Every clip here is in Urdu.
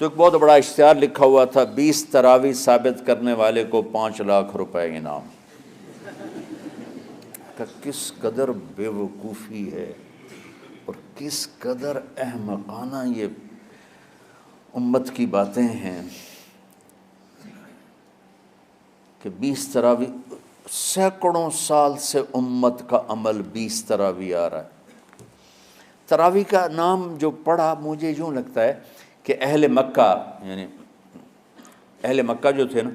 تو ایک بہت بڑا اشتہار لکھا ہوا تھا، 20 تراویح ثابت کرنے والے کو 5 لاکھ روپے انعام۔ کہ کس قدر بے وقوفی ہے اور کس قدر احمقانہ یہ امت کی باتیں ہیں کہ 20 تراویح، سینکڑوں سال سے امت کا عمل 20 تراویح آ رہا ہے۔ تراویح کا نام جو پڑھا مجھے یوں لگتا ہے کہ اہل مکہ، یعنی اہل مکہ جو تھے نا،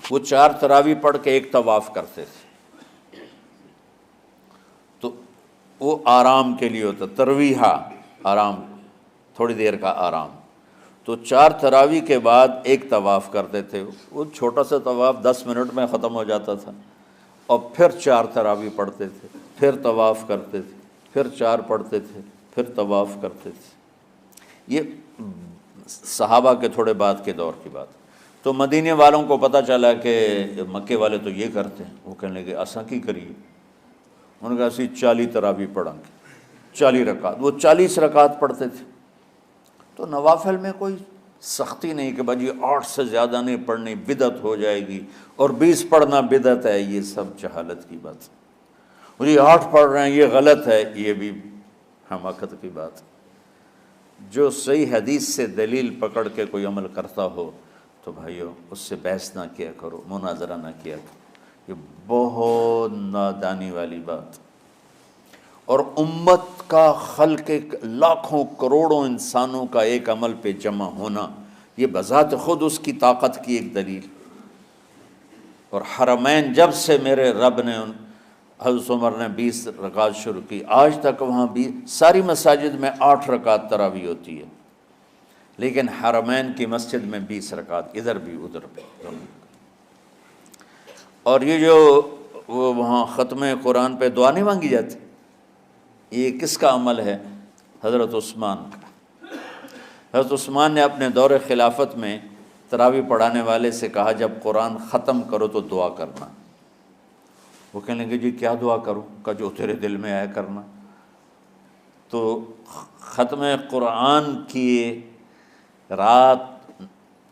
وہ 4 تراویح پڑھ کے ایک طواف کرتے تھے، تو وہ آرام کے لیے ہوتا، ترویحہ آرام، تھوڑی دیر کا آرام۔ تو 4 تراویح کے بعد ایک طواف کرتے تھے، وہ چھوٹا سا طواف 10 منٹ میں ختم ہو جاتا تھا، اور پھر 4 تراویح پڑھتے تھے، پھر طواف کرتے تھے، پھر 4 پڑھتے تھے، پھر طواف کرتے تھے۔ یہ صحابہ کے تھوڑے بعد کے دور کی بات۔ تو مدینے والوں کو پتہ چلا کہ مکے والے تو یہ کرتے ہیں، وہ کہنے لگے اساں کی کریے؟ انہوں نے کہا اسی 40 تراویح پڑھیں گے، 40 رکعت۔ وہ 40 رکعت پڑھتے تھے۔ تو نوافل میں کوئی سختی نہیں کہ بھائی 8 سے زیادہ نہیں پڑھنی، بدعت ہو جائے گی، اور 20 پڑھنا بدعت ہے، یہ سب جہالت کی بات ہے۔ اور یہ 8 پڑھ رہے ہیں یہ غلط ہے، یہ بھی حماقت کی بات ہے۔ جو صحیح حدیث سے دلیل پکڑ کے کوئی عمل کرتا ہو تو بھائیو اس سے بحث نہ کیا کرو، مناظرہ نہ کیا کرو، یہ بہت نادانی والی بات۔ اور امت کا خلق لاکھوں کروڑوں انسانوں کا ایک عمل پہ جمع ہونا، یہ بذات خود اس کی طاقت کی ایک دلیل۔ اور حرمین جب سے میرے رب نے حضرت عمر نے 20 رکعت شروع کی، آج تک وہاں بھی ساری مساجد میں 8 رکعت تراویح ہوتی ہے، لیکن حرمین کی مسجد میں 20 رکعت، ادھر بھی ادھر بھی۔ اور یہ جو وہ وہاں ختم قرآن پہ دعا نہیں مانگی جاتی، یہ کس کا عمل ہے؟ حضرت عثمان کا۔ حضرت عثمان نے اپنے دور خلافت میں تراویح پڑھانے والے سے کہا جب قرآن ختم کرو تو دعا کرنا۔ وہ کہنے لگے جی کیا دعا کروں؟ کہ جو تیرے دل میں آیا کرنا۔ تو ختم قرآن کی رات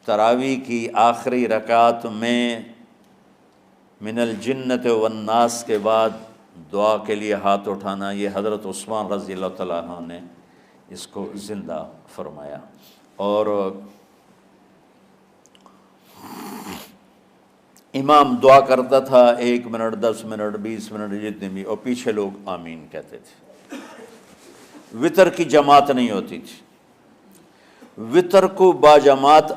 تراویح کی آخری رکعت میں من الجنت والناس کے بعد دعا کے لیے ہاتھ اٹھانا، یہ حضرت عثمان رضی اللہ تعالیٰ عنہ نے اس کو زندہ فرمایا۔ اور امام دعا کرتا تھا 1 منٹ 10 منٹ 20 منٹ جتنے بھی، اور پیچھے لوگ آمین کہتے تھے۔ وطر کی جماعت نہیں ہوتی تھی، وطر کو باجماعت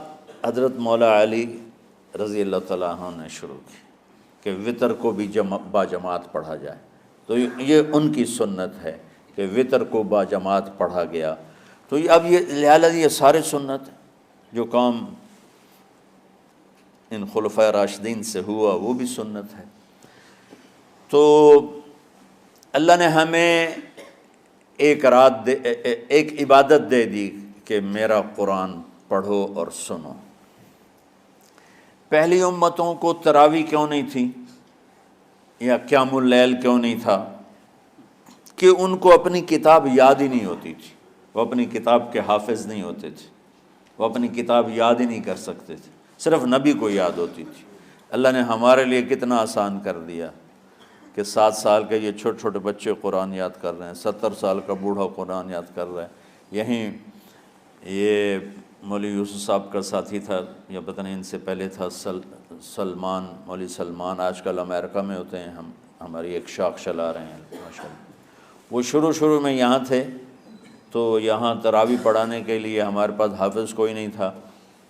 حضرت مولا علی رضی اللہ تعالیٰ عنہ نے شروع کی کہ وطر کو بھی باجماعت پڑھا جائے۔ تو یہ ان کی سنت ہے کہ وطر کو باجماعت پڑھا گیا۔ تو اب یہ لہٰذا یہ سارے سنت جو کام ان خلفۂ راشدین سے ہوا وہ بھی سنت ہے۔ تو اللہ نے ہمیں ایک عبادت دے دی کہ میرا قرآن پڑھو اور سنو۔ پہلی امتوں کو تراویح کیوں نہیں تھی یا قیام اللیل کیوں نہیں تھا؟ کہ ان کو اپنی کتاب یاد ہی نہیں ہوتی تھی، وہ اپنی کتاب کے حافظ نہیں ہوتے تھے، وہ اپنی کتاب یاد ہی نہیں کر سکتے تھے، صرف نبی کو یاد ہوتی تھی۔ اللہ نے ہمارے لیے کتنا آسان کر دیا کہ 7 سال کے یہ چھوٹے چھوٹے بچے قرآن یاد کر رہے ہیں، 70 سال کا بوڑھا قرآن یاد کر رہا ہے۔ یہیں یہ مولوی یوسف صاحب کا ساتھی تھا یا پتہ نہیں ان سے پہلے تھا، سلمان، مولوی سلمان، آج کل امریکہ میں ہوتے ہیں، ہماری ایک شاخ چلا رہے ہیں ماشاءاللہ۔ وہ شروع میں یہاں تھے، تو یہاں تراویح پڑھانے کے لیے ہمارے پاس حافظ کوئی نہیں تھا،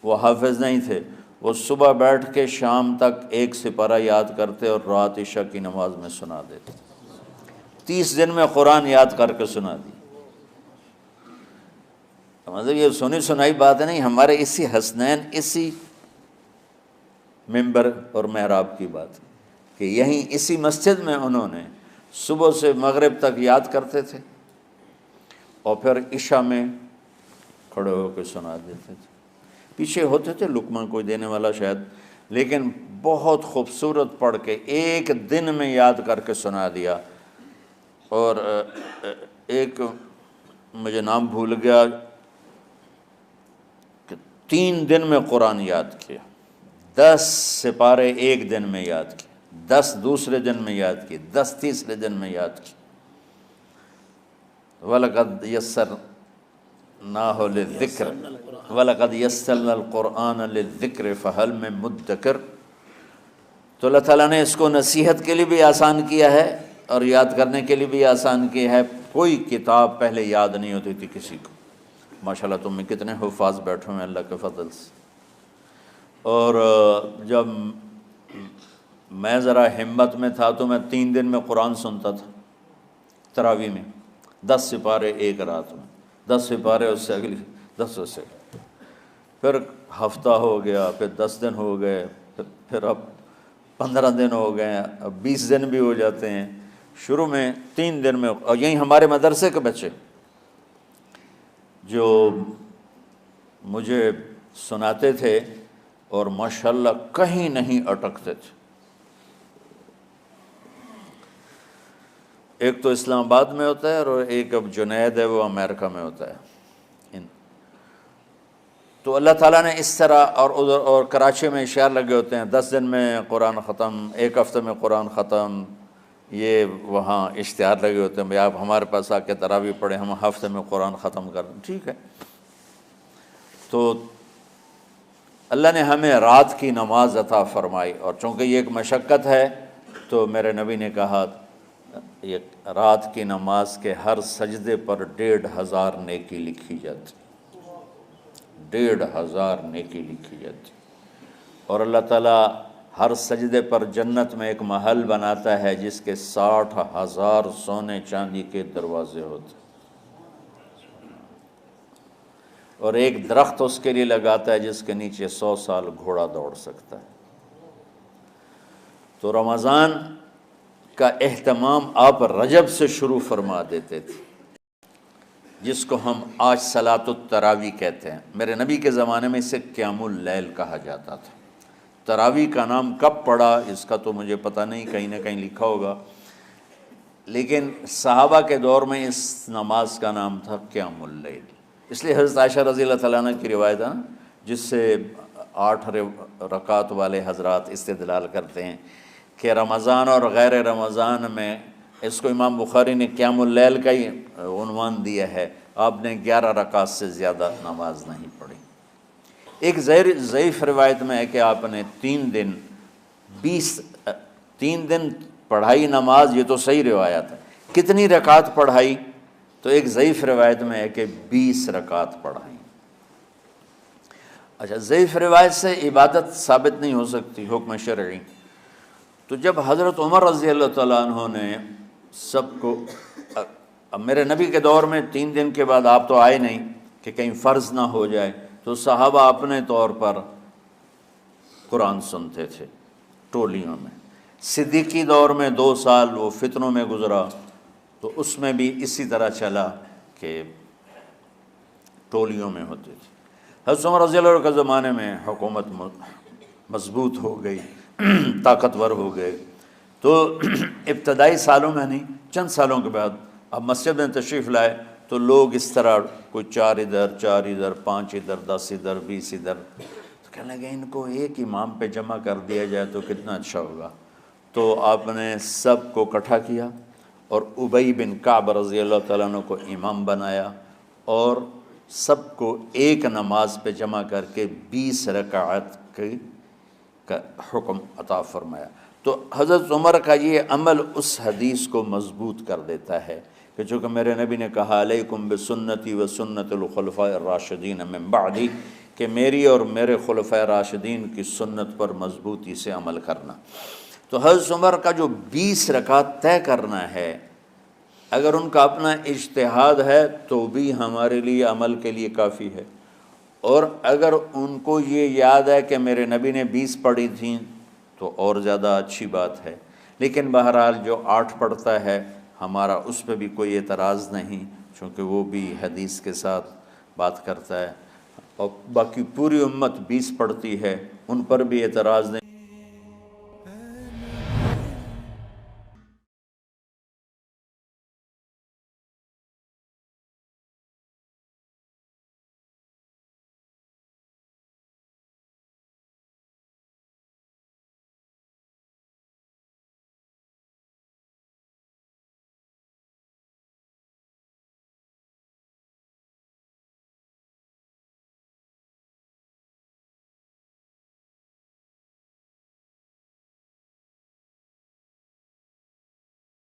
وہ حافظ نہیں تھے، وہ صبح بیٹھ کے شام تک ایک سپارہ یاد کرتے اور رات عشاء کی نماز میں سنا دیتے۔ 30 دن میں قرآن یاد کر کے سنا دی۔ مطلب یہ سنی سنائی بات نہیں، ہمارے اسی حسنین، اسی ممبر اور محراب کی بات کہ یہیں اسی مسجد میں انہوں نے صبح سے مغرب تک یاد کرتے تھے اور پھر عشاء میں کھڑے ہو کے سنا دیتے تھے۔ پیچھے ہوتے تھے لقمہ کوئی دینے والا شاید، لیکن بہت خوبصورت پڑھ کے ایک دن میں یاد کر کے سنا دیا۔ اور ایک مجھے نام بھول گیا، 3 دن میں قرآن یاد کیا، 10 سپارے ایک دن میں یاد کیے، 10 دوسرے دن میں یاد کیے، 10 تیسرے دن میں یاد کیے۔ وَلَقَدْ يَسَّرْنَاهُ لِلذِّكْرِ وَلَقَدْ يَسَّرْنَا الْقُرْآنَ لِلذِّكْرِ فَهَلْ مِن مُدَّكِرٍ۔ تو اللہ تعالیٰ نے اس کو نصیحت کے لیے بھی آسان کیا ہے اور یاد کرنے کے لیے بھی آسان کیا ہے۔ کوئی کتاب پہلے یاد نہیں ہوتی تھی کسی کو، ماشاءاللہ تم میں کتنے حفاظ بیٹھے ہیں اللہ کے فضل سے۔ اور جب میں ذرا ہمت میں تھا تو میں 3 دن میں قرآن سنتا تھا تراویح میں، 10 سپارے ایک رات میں، 10 سپارے اس سے اگلی 10 سے، پھر ہفتہ ہو گیا، پھر 10 دن ہو گئے، پھر اب 15 دن ہو گئے، اب 20 دن بھی ہو جاتے ہیں۔ شروع میں 3 دن میں، اور یہیں ہمارے مدرسے کے بچے جو مجھے سناتے تھے اور ماشاءاللہ کہیں نہیں اٹکتے تھے۔ ایک تو اسلام آباد میں ہوتا ہے اور ایک اب جنید ہے وہ امریکہ میں ہوتا ہے۔ تو اللہ تعالیٰ نے اس طرح، اور ادھر اور کراچی میں اشعار لگے ہوتے ہیں، 10 دن میں قرآن ختم، 1 ہفتے میں قرآن ختم۔ یہ وہاں اشتہار لگے ہوتے ہیں، بھئی آپ ہمارے پاس آ کے تراویح پڑھیں، ہم ہفتے میں قرآن ختم کر دیں۔ ٹھیک ہے، تو اللہ نے ہمیں رات کی نماز عطا فرمائی، اور چونکہ یہ ایک مشقت ہے تو میرے نبی نے کہا یہ رات کی نماز کے ہر سجدے پر 1500 نیکی لکھی جاتی، 1500 نیکی لکھی جاتی۔ اور اللہ تعالیٰ ہر سجدے پر جنت میں ایک محل بناتا ہے جس کے 60,000 سونے چاندی کے دروازے ہوتے ہیں، اور ایک درخت اس کے لیے لگاتا ہے جس کے نیچے 100 سال گھوڑا دوڑ سکتا ہے۔ تو رمضان کا اہتمام آپ رجب سے شروع فرما دیتے تھے، جس کو ہم آج صلاۃ التراویح کہتے ہیں۔ میرے نبی کے زمانے میں اسے قیام اللیل کہا جاتا تھا۔ تراویح کا نام کب پڑا اس کا تو مجھے پتہ نہیں، کہیں نہ کہیں لکھا ہوگا، لیکن صحابہ کے دور میں اس نماز کا نام تھا قیام اللیل۔ اس لیے حضرت عائشہ رضی اللہ تعالیٰ عنہ کی روایت ہے جس سے 8 رکعت والے حضرات استدلال کرتے ہیں کہ رمضان اور غیر رمضان میں، اس کو امام بخاری نے قیام اللیل کا ہی عنوان دیا ہے، آپ نے 11 رکعت سے زیادہ نماز نہیں پڑھی۔ ایک ضعیف روایت میں ہے کہ آپ نے 3 دن پڑھائی نماز، یہ تو صحیح روایت ہے۔ کتنی رکعت پڑھائی؟ تو ایک ضعیف روایت میں ہے کہ 20 رکعت پڑھائی۔ اچھا، ضعیف روایت سے عبادت ثابت نہیں ہو سکتی، حکم شرعی۔ تو جب حضرت عمر رضی اللہ تعالیٰ عنہ نے سب کو، اب میرے نبی کے دور میں 3 دن کے بعد آپ تو آئے نہیں کہ کہیں فرض نہ ہو جائے، تو صحابہ اپنے طور پر قرآن سنتے تھے ٹولیوں میں۔ صدیقی دور میں 2 سال وہ فتنوں میں گزرا، تو اس میں بھی اسی طرح چلا کہ ٹولیوں میں ہوتے تھے۔ حضرت عمر رضی اللہ عنہ کے زمانے میں حکومت مضبوط ہو گئی، طاقتور ہو گئے، تو ابتدائی سالوں میں نہیں، چند سالوں کے بعد اب مسجد میں تشریف لائے تو لوگ اس طرح کوئی 4 ادھر 4 ادھر 5 ادھر 10 ادھر 20 ادھر، تو کہنے لگے ان کو ایک امام پہ جمع کر دیا جائے تو کتنا اچھا ہوگا۔ تو آپ نے سب کو اکٹھا کیا اور ابی بن کعب رضی اللہ تعالیٰ عنہ کو امام بنایا، اور سب کو ایک نماز پہ جمع کر کے 20 رکعت کا حکم عطا فرمایا۔ تو حضرت عمر کا یہ عمل اس حدیث کو مضبوط کر دیتا ہے کہ چونکہ میرے نبی نے کہا علیکم بسنتی و سنت الخلفاء الراشدین من بعدی، کہ میری اور میرے خلفاء راشدین کی سنت پر مضبوطی سے عمل کرنا۔ تو حضرت عمر کا جو 20 رکعت طے کرنا ہے، اگر ان کا اپنا اجتہاد ہے تو بھی ہمارے لیے عمل کے لیے کافی ہے، اور اگر ان کو یہ یاد ہے کہ میرے نبی نے 20 پڑھی تھیں تو اور زیادہ اچھی بات ہے۔ لیکن بہرحال جو 8 پڑھتا ہے ہمارا اس پہ بھی کوئی اعتراض نہیں، چونکہ وہ بھی حدیث کے ساتھ بات کرتا ہے، اور باقی پوری امت 20 پڑھتی ہے ان پر بھی اعتراض نہیں۔